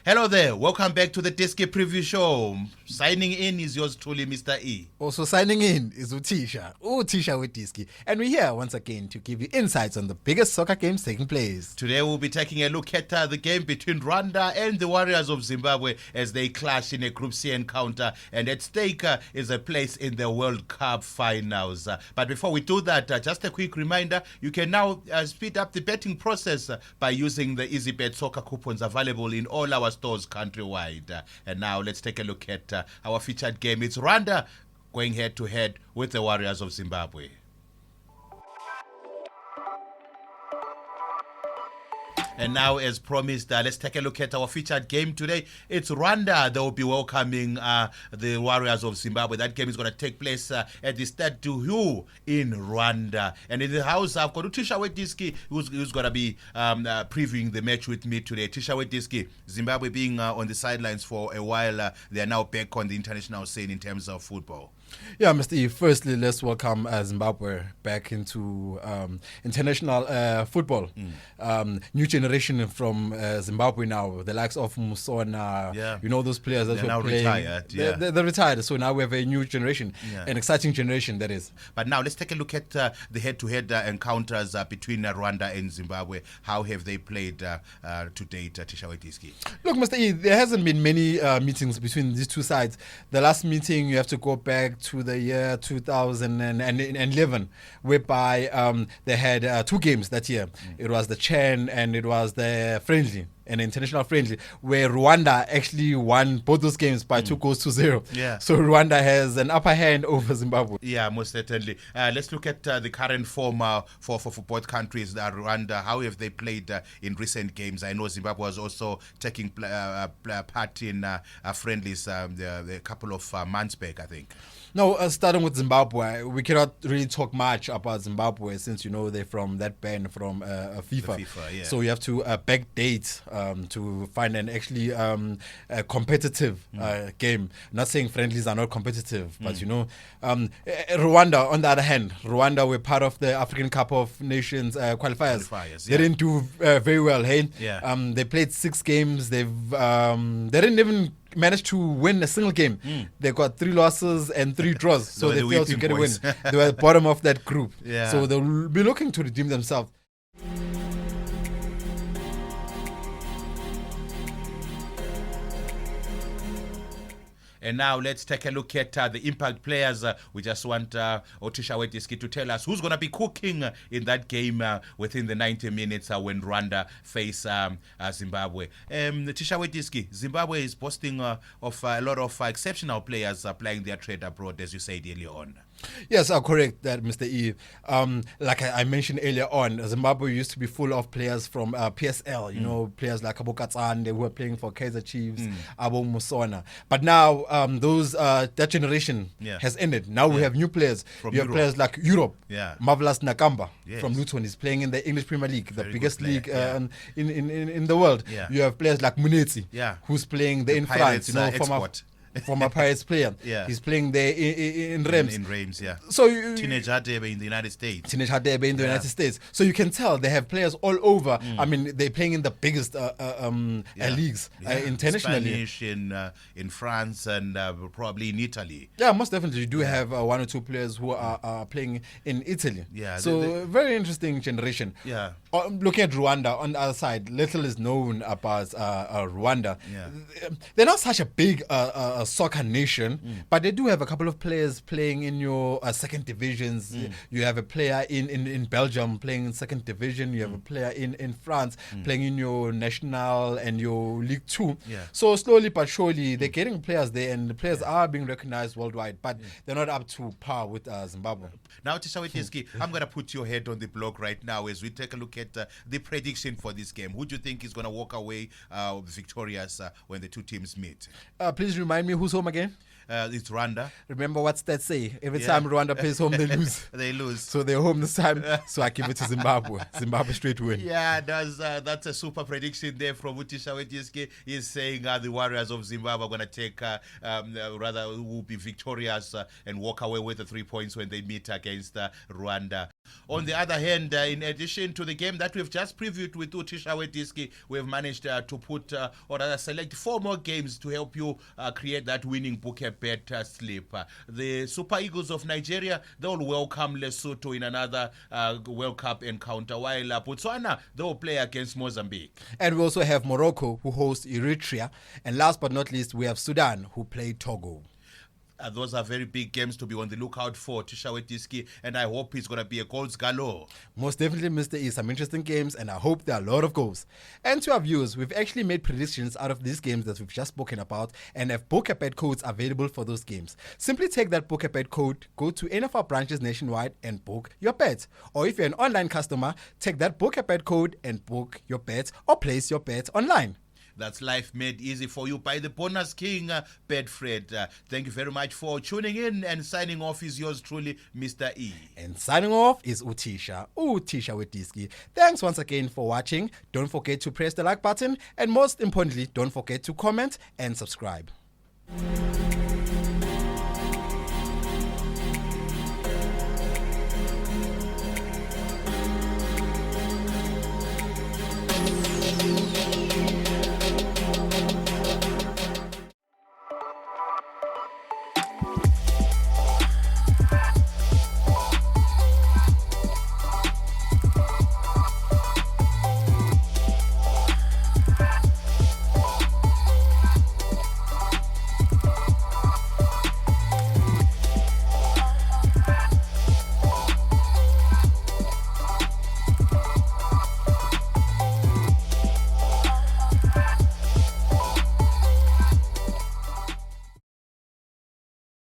Hello there, welcome back to the Diski preview show. Signing in is yours truly, Mr. E. Also signing in is uThisha weDiski. And we're here once again to give you insights on the biggest soccer games taking place. Today we'll be taking a look at the game between Rwanda and the Warriors of Zimbabwe as they clash in a Group C encounter. And at stake is a place in the World Cup finals. But before we do that, just a quick reminder, you can now speed up the betting process by using the EasyBet soccer coupons available in all our stores countrywide. And now let's take a look at our featured game. It's Rwanda going head to head with the Warriors of Zimbabwe. And now, as promised, let's take a look at our featured game today. It's Rwanda. They will be welcoming the Warriors of Zimbabwe. That game is going to take place at the Stade du Hu in Rwanda. And in the house, I've got uThisha weDiski, who's going to be previewing the match with me today. uThisha weDiski, Zimbabwe being on the sidelines for a while, they are now back on the international scene in terms of football. Yeah, Mr. E, firstly, let's welcome Zimbabwe back into international football. New generation from Zimbabwe now, the likes of Musona, you know, those players that were playing. Retired, they're retired, so now we have a new generation, an exciting generation that is. But now let's take a look at the head-to-head encounters between Rwanda and Zimbabwe. How have they played to date, uThisha weDiski? Look, Mr. E, there hasn't been many meetings between these two sides. The last meeting, you have to go back to the year 2011, whereby they had two games that year. It was the Chan and it was the friendly, an international friendly, where Rwanda actually won both those games by 2-0. Yeah. So Rwanda has an upper hand over Zimbabwe. Yeah, most certainly. Let's look at the current form for both countries. Rwanda, how have they played in recent games? I know Zimbabwe was also taking part in friendlies a couple of months back, I think. No, starting with Zimbabwe, we cannot really talk much about Zimbabwe since, you know, they're from that ban from FIFA. Yeah. So you have to backdate to find an actually competitive game. Not saying friendlies are not competitive, but, you know, Rwanda, on the other hand, Rwanda were part of the African Cup of Nations qualifiers. They didn't do very well, hey? Yeah. They played 6 games. They didn't even managed to win a single game. They got 3 losses and 3 draws, so they failed to get a win. They were at the bottom of that group. Yeah. So they'll be looking to redeem themselves. And now let's take a look at the impact players. We just want uThisha weDiski to tell us who's going to be cooking in that game within the 90 minutes when Rwanda face Zimbabwe. uThisha weDiski, Zimbabwe is boasting of a lot of exceptional players applying their trade abroad, as you said earlier on. Yes, I'll correct that, Mr. E. Like I mentioned earlier on, Zimbabwe used to be full of players from PSL, you know, players like Abo Katsande who were playing for Kaizer Chiefs, Abo Musona. But now that generation has ended. Now we have new players. From you have Europe. Players like Europe. Yeah. Marvelous Nakamba from Yes. Luton is playing in the English Premier League, the Very biggest good player, league in the world. Yeah. You have players like Munetsi, who's playing there in Pirates, France, you know, from a Pirates player. Yeah. He's playing there in Reims. In Reims, yeah. So Teenage Hadebe in the United States. United States. So you can tell they have players all over. I mean, they're playing in the biggest leagues internationally. Spanish in France and probably in Italy. Yeah, most definitely. You do have 1 or 2 players who are playing in Italy. Yeah, So very interesting generation. Yeah. Looking at Rwanda on the other side, little is known about Rwanda. Yeah. They're not such a big soccer nation, but they do have a couple of players playing in your second divisions. You have a player in Belgium playing in second division. You have a player in France playing in your national and your League 2. Yeah. So slowly but surely they're getting players there, and the players are being recognized worldwide, but they're not up to par with Zimbabwe. Now, uThisha weDiski, I'm going to put your head on the block right now as we take a look at the prediction for this game. Who do you think is going to walk away victorious when the two teams meet? Please remind me who's home again. It's Rwanda. Remember what stats say? Every time Rwanda plays home, they lose. They lose. So they're home this time. So I give it to Zimbabwe. Zimbabwe straight win. Yeah, that's a super prediction there from uThisha weDiski. He's saying the Warriors of Zimbabwe are going to take, will be victorious and walk away with the 3 points when they meet against Rwanda. On the other hand, in addition to the game that we've just previewed with uThisha weDiski, we've managed to put or rather select 4 more games to help you create that winning bouquet bet slip. The Super Eagles of Nigeria, they'll welcome Lesotho in another World Cup encounter, while Botswana, they'll play against Mozambique. And we also have Morocco, who hosts Eritrea. And last but not least, we have Sudan, who play Togo. Those are very big games to be on the lookout for, uThisha weDiski, and I hope it's going to be a goals galore. Most definitely, Mr. E, some interesting games, and I hope there are a lot of goals. And to our viewers, we've actually made predictions out of these games that we've just spoken about, and have bouquet bet codes available for those games. Simply take that bouquet bet code, go to any of our branches nationwide, and book your bet. Or if you're an online customer, take that bouquet bet code and book your bet or place your bet online. That's life made easy for you by the Bonus King, Bedfred. Thank you very much for tuning in, and signing off is yours truly, Mr. E. And signing off is uThisha weDiski. Thanks once again for watching. Don't forget to press the like button, and most importantly, don't forget to comment and subscribe.